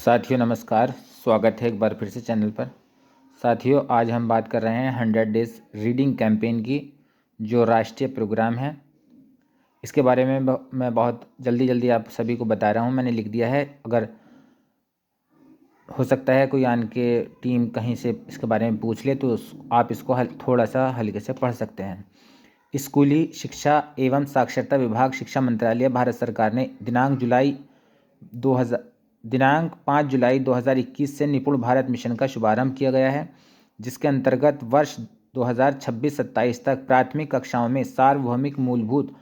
साथियों नमस्कार। स्वागत है एक बार फिर से चैनल पर। साथियों आज हम बात कर रहे हैं 100 डेज रीडिंग कैंपेन की, जो राष्ट्रीय प्रोग्राम है। इसके बारे में मैं बहुत जल्दी आप सभी को बता रहा हूं। मैंने लिख दिया है, अगर हो सकता है कोई आन के टीम कहीं से इसके बारे में पूछ ले तो आप इसको थोड़ा सा हल्के से पढ़ सकते हैं। स्कूली शिक्षा एवं साक्षरता विभाग, शिक्षा मंत्रालय, भारत सरकार ने दिनांक 5 जुलाई 2021 से निपुण भारत मिशन का शुभारंभ किया गया है, जिसके अंतर्गत वर्ष 2026-27 तक प्राथमिक कक्षाओं में सार्वभौमिक मूलभूत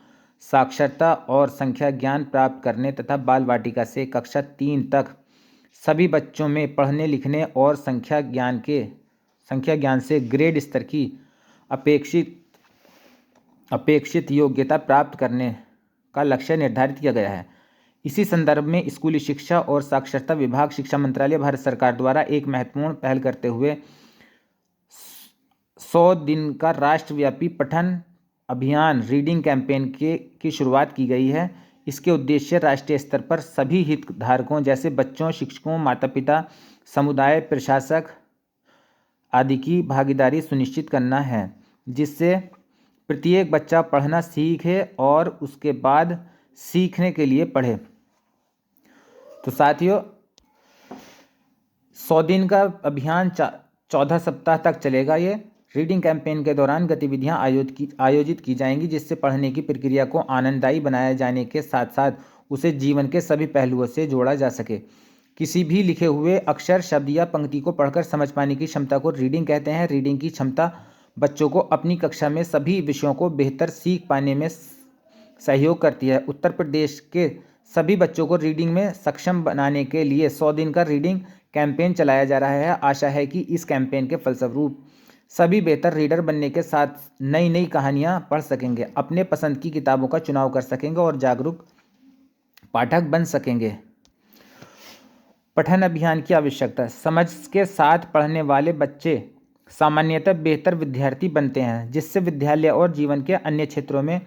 साक्षरता और संख्या ज्ञान प्राप्त करने तथा बाल वाटिका से कक्षा 3 तक सभी बच्चों में पढ़ने लिखने और संख्या ज्ञान से ग्रेड स्तर की अपेक्षित योग्यता प्राप्त करने का लक्ष्य निर्धारित किया गया है। इसी संदर्भ में स्कूली शिक्षा और साक्षरता विभाग, शिक्षा मंत्रालय, भारत सरकार द्वारा एक महत्वपूर्ण पहल करते हुए 100 दिन का राष्ट्रव्यापी पठन अभियान रीडिंग कैंपेन की शुरुआत की गई है। इसके उद्देश्य राष्ट्रीय स्तर पर सभी हितधारकों जैसे बच्चों, शिक्षकों, माता पिता, समुदाय, प्रशासक आदि की भागीदारी सुनिश्चित करना है, जिससे प्रत्येक बच्चा पढ़ना सीखे और उसके बाद सीखने के लिए पढ़े। तो साथियों 100 दिन का अभियान 14 सप्ताह तक चलेगा। ये रीडिंग कैंपेन के दौरान गतिविधियां आयोजित की जाएंगी, जिससे पढ़ने की प्रक्रिया को आनंददायी बनाए जाने के साथ साथ उसे जीवन के सभी पहलुओं से जोड़ा जा सके। किसी भी लिखे हुए अक्षर, शब्द या पंक्ति को पढ़कर समझ पाने की क्षमता को रीडिंग कहते हैं। रीडिंग की क्षमता बच्चों को अपनी कक्षा में सभी विषयों को बेहतर सीख पाने में सहयोग करती है। उत्तर प्रदेश के सभी बच्चों को रीडिंग में सक्षम बनाने के लिए 100 दिन का रीडिंग कैंपेन चलाया जा रहा है। आशा है कि इस कैंपेन के फलस्वरूप सभी बेहतर रीडर बनने के साथ नई नई कहानियां पढ़ सकेंगे, अपने पसंद की किताबों का चुनाव कर सकेंगे और जागरूक पाठक बन सकेंगे। पठन अभियान की आवश्यकता। समझ के साथ पढ़ने वाले बच्चे सामान्यतः बेहतर विद्यार्थी बनते हैं, जिससे विद्यालय और जीवन के अन्य क्षेत्रों में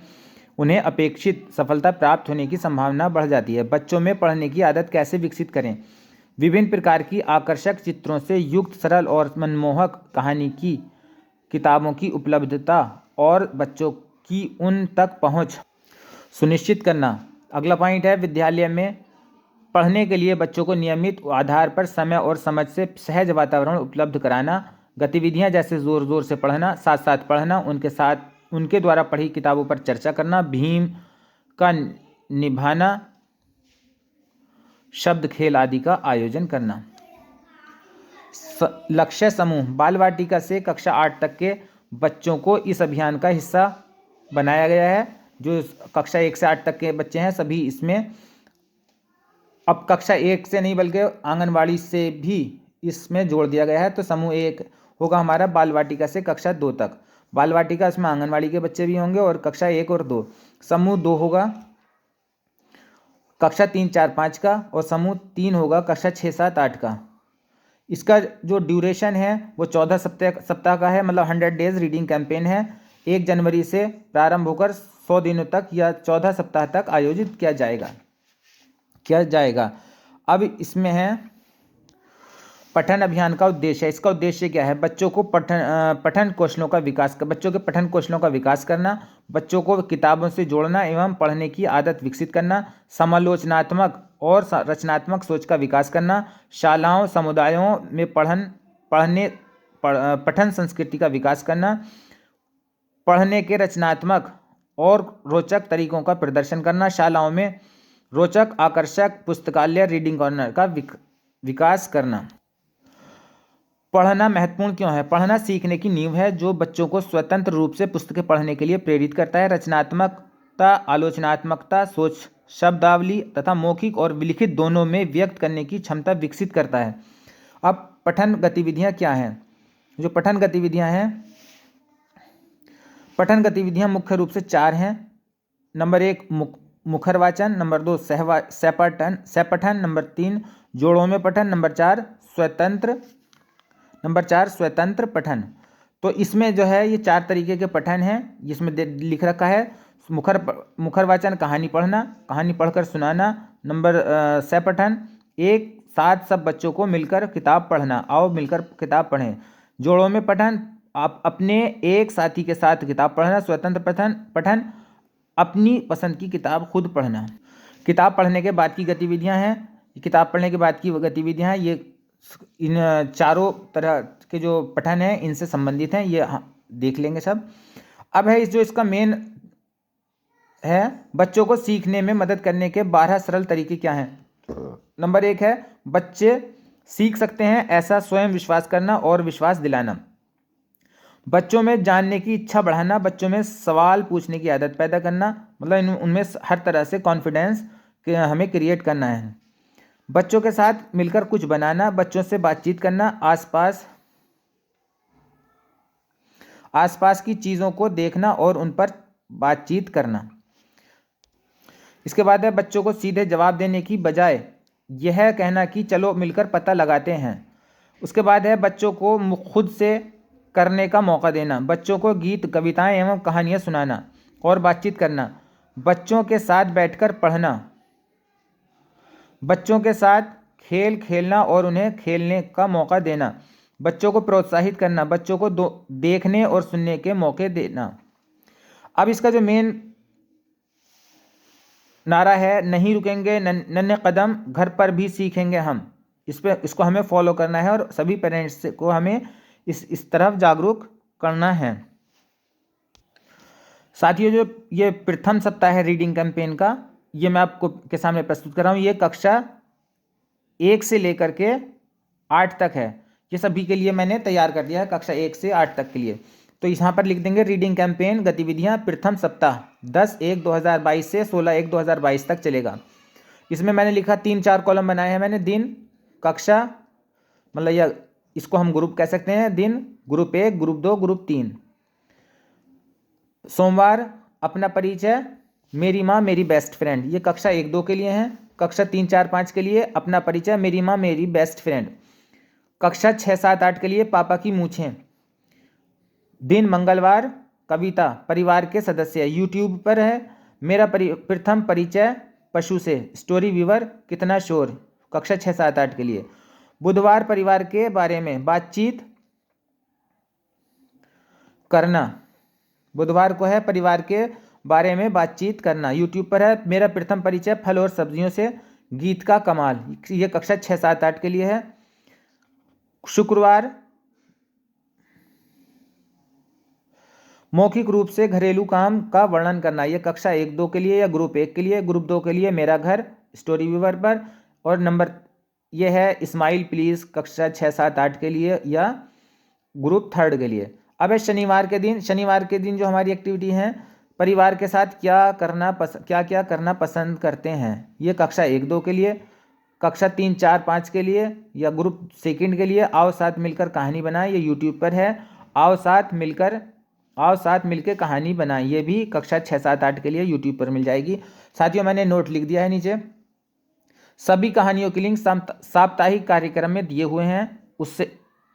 उन्हें अपेक्षित सफलता प्राप्त होने की संभावना बढ़ जाती है। बच्चों में पढ़ने की आदत कैसे विकसित करें। विभिन्न प्रकार की आकर्षक चित्रों से युक्त सरल और मनमोहक कहानी की किताबों की उपलब्धता और बच्चों की उन तक पहुंच सुनिश्चित करना। अगला पॉइंट है विद्यालय में पढ़ने के लिए बच्चों को नियमित आधार पर समय और समझ से सहज वातावरण उपलब्ध कराना। गतिविधियां जैसे जोर से पढ़ना, साथ साथ पढ़ना, उनके द्वारा पढ़ी किताबों पर चर्चा करना, भीम का निभाना, शब्द खेल आदि का आयोजन करना। लक्ष्य समूह। बाल वाटिका से कक्षा 8 तक के बच्चों को इस अभियान का हिस्सा बनाया गया है। जो कक्षा 1 से 8 तक के बच्चे हैं सभी इसमें, अब कक्षा 1 से नहीं बल्कि आंगनवाड़ी से भी इसमें जोड़ दिया गया है। तो समूह 1 होगा हमारा बाल वाटिका से कक्षा 2 तक। बाल वाटिका इसमें आंगनवाड़ी के बच्चे भी होंगे और कक्षा 1 और 2। समूह 2 होगा कक्षा 3, 4, 5 का, और समूह 3 होगा कक्षा 6, 7, 8 का। इसका जो ड्यूरेशन है वो 14 सप्ताह का है, मतलब 100 डेज रीडिंग कैंपेन है। 1 जनवरी से प्रारंभ होकर 100 दिनों तक या 14 सप्ताह तक आयोजित किया जाएगा। अब इसमें है पठन अभियान का उद्देश्य। इसका उद्देश्य क्या है। बच्चों के पठन कौशलों का विकास करना, बच्चों को किताबों से जोड़ना एवं पढ़ने की आदत विकसित करना, समालोचनात्मक और रचनात्मक सोच का विकास करना, शालाओं समुदायों में पठन संस्कृति का विकास करना, पढ़ने के रचनात्मक और रोचक तरीकों का प्रदर्शन करना, शालाओं में रोचक आकर्षक पुस्तकालय रीडिंग कॉर्नर का विकास करना। पढ़ना महत्वपूर्ण क्यों है। पढ़ना सीखने की नींव है, जो बच्चों को स्वतंत्र रूप से पुस्तकें पढ़ने के लिए प्रेरित करता है। रचनात्मकता, आलोचनात्मकता, सोच, शब्दावली तथा मौखिक और लिखित दोनों में व्यक्त करने की क्षमता विकसित करता है। अब पठन गतिविधियां क्या हैं। जो पठन गतिविधियां मुख्य रूप से 4 हैं। नंबर 1 मुखर वाचन, नंबर 2 सहपठन, नंबर 3 जोड़ों में पठन, नंबर 4 स्वतंत्र पठन। तो इसमें जो है ये 4 तरीके के पठन हैं, जिसमें लिख रखा है। मुखर वाचन, कहानी पढ़कर सुनाना। नंबर सहपठन, एक साथ सब बच्चों को मिलकर किताब पढ़ना, आओ मिलकर किताब पढ़ें। जोड़ों में पठन, आप अपने एक साथी के साथ किताब पढ़ना। स्वतंत्र पठन पठन, अपनी पसंद की किताब खुद पढ़ना। किताब पढ़ने के बाद की गतिविधियां हैं, किताब पढ़ने के बाद की गतिविधियां हैं, ये इन चारों तरह के जो पठन हैं इनसे संबंधित हैं, ये देख लेंगे सब। अब है जो इसका मेन है, बच्चों को सीखने में मदद करने के 12 सरल तरीके क्या हैं। नंबर 1 है, बच्चे सीख सकते हैं ऐसा स्वयं विश्वास करना और विश्वास दिलाना। बच्चों में जानने की इच्छा बढ़ाना, बच्चों में सवाल पूछने की आदत पैदा करना, मतलब उनमें हर तरह से कॉन्फिडेंस हमें क्रिएट करना है। बच्चों के साथ मिलकर कुछ बनाना, बच्चों से बातचीत करना, आसपास की चीज़ों को देखना और उन पर बातचीत करना। इसके बाद है, बच्चों को सीधे जवाब देने की बजाय यह कहना कि चलो मिलकर पता लगाते हैं। उसके बाद है, बच्चों को खुद से करने का मौका देना, बच्चों को गीत, कविताएं एवं कहानियां सुनाना और बातचीत करना। बच्चों के साथ बैठकर पढ़ना, बच्चों के साथ खेल खेलना और उन्हें खेलने का मौका देना। बच्चों को प्रोत्साहित करना, बच्चों को देखने और सुनने के मौके देना। अब इसका जो मेन नारा है, नहीं रुकेंगे नन्हे कदम, घर पर भी सीखेंगे हम। इसको हमें फॉलो करना है और सभी पेरेंट्स को हमें इस तरफ जागरूक करना है। साथियों, जो ये प्रथम सप्ताह है रीडिंग कैंपेन का, ये मैं आपको के सामने प्रस्तुत कर रहा हूँ। ये कक्षा 1 से लेकर के 8 तक है। ये सभी के लिए मैंने तैयार कर दिया है, कक्षा 1 से 8 तक के लिए। तो यहाँ पर लिख देंगे रीडिंग कैंपेन गतिविधियाँ प्रथम सप्ताह 10/1/2022 से 16/1/2022 तक चलेगा। इसमें मैंने लिखा 3-4 कॉलम बनाए हैं मैंने। दिन, कक्षा, मतलब यह इसको हम ग्रुप कह सकते हैं। दिन, ग्रुप 1, ग्रुप 2, ग्रुप 3। सोमवार, अपना परिचय, मेरी माँ मेरी बेस्ट फ्रेंड, ये कक्षा 1-2 के लिए हैं। कक्षा 3-4-5 के लिए अपना परिचय, मेरी माँ मेरी बेस्ट फ्रेंड। कक्षा 6-7-8 के लिए पापा की मूछें। दिन, मंगलवार, कविता, परिवार के सदस्य, यूट्यूब पर है मेरा प्रथम परिचय पशु से, स्टोरी व्यूवर, कितना शोर, कक्षा 6-7-8 के लिए। बुधवार, परिवार के बारे में बातचीत करना, बुधवार को है परिवार के बारे में बातचीत करना। यूट्यूब पर है मेरा प्रथम परिचय फल और सब्जियों से, गीत का कमाल, ये कक्षा 6-7-8 के लिए है। शुक्रवार, मौखिक रूप से घरेलू काम का वर्णन करना, ये कक्षा 1-2 के लिए या ग्रुप 1 के लिए। ग्रुप 2 के लिए मेरा घर, स्टोरी व्यूवर पर। और नंबर ये है स्माइल प्लीज़, कक्षा 6-7-8 के लिए या ग्रुप 3 के लिए। अब है शनिवार के दिन। शनिवार के दिन जो हमारी एक्टिविटी है, परिवार के साथ क्या क्या करना पसंद करते हैं, ये कक्षा 1-2 के लिए। कक्षा 3-4-5 के लिए या ग्रुप 2 के लिए आओ साथ मिलकर कहानी बनाएं, ये यूट्यूब पर है। आओ साथ मिलकर कहानी बनाएं, ये भी कक्षा 6-7-8 के लिए यूट्यूब पर मिल जाएगी। साथियों, मैंने नोट लिख दिया है नीचे। सभी कहानियों की लिंक साप्ताहिक कार्यक्रम में दिए हुए हैं,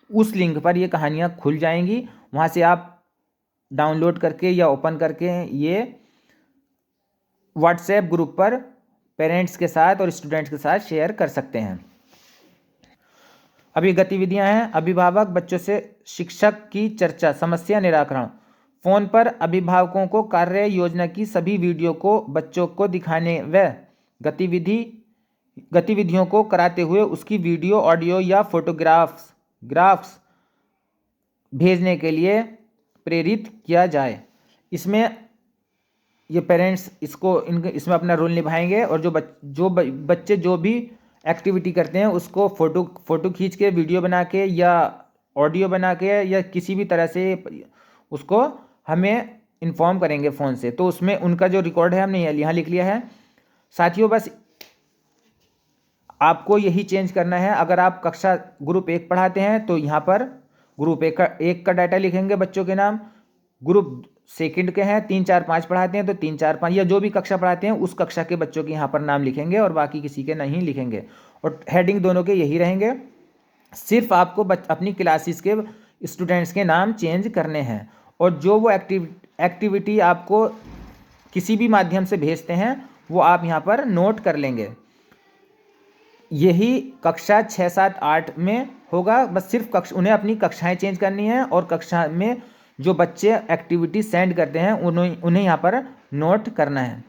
उस लिंक पर ये कहानियाँ खुल जाएंगी। वहाँ से आप डाउनलोड करके या ओपन करके ये व्हाट्सएप ग्रुप पर पेरेंट्स के साथ और स्टूडेंट्स के साथ शेयर कर सकते हैं। अब ये गतिविधियाँ हैं, अभिभावक बच्चों से शिक्षक की चर्चा, समस्या निराकरण। फ़ोन पर अभिभावकों को कार्य योजना की सभी वीडियो को बच्चों को दिखाने व गतिविधियों को कराते हुए उसकी वीडियो, ऑडियो या ग्राफ्स भेजने के लिए प्रेरित किया जाए। इसमें ये पेरेंट्स इसमें अपना रोल निभाएंगे और जो बच्चे जो भी एक्टिविटी करते हैं उसको फ़ोटो खींच के, वीडियो बना के या ऑडियो बना के या किसी भी तरह से उसको हमें इन्फॉर्म करेंगे फ़ोन से। तो उसमें उनका जो रिकॉर्ड है हमने यहाँ लिख लिया है। साथियों, बस आपको यही चेंज करना है। अगर आप कक्षा ग्रुप 1 पढ़ाते हैं तो यहाँ पर ग्रुप 1 का डाटा लिखेंगे, बच्चों के नाम। ग्रुप 2 के हैं, 3-4-5 पढ़ाते हैं तो 3-4-5 या जो भी कक्षा पढ़ाते हैं उस कक्षा के बच्चों के यहाँ पर नाम लिखेंगे और बाकी किसी के नहीं लिखेंगे। और हेडिंग दोनों के यही रहेंगे। सिर्फ आपको अपनी क्लासेस के स्टूडेंट्स के नाम चेंज करने हैं और जो वो एक्टिविटी आपको किसी भी माध्यम से भेजते हैं वो आप यहाँ पर नोट कर लेंगे। यही कक्षा 6, 7, 8 में होगा। बस सिर्फ उन्हें अपनी कक्षाएं चेंज करनी है और कक्षा में जो बच्चे एक्टिविटी सेंड करते हैं उन्हें यहाँ पर नोट करना है।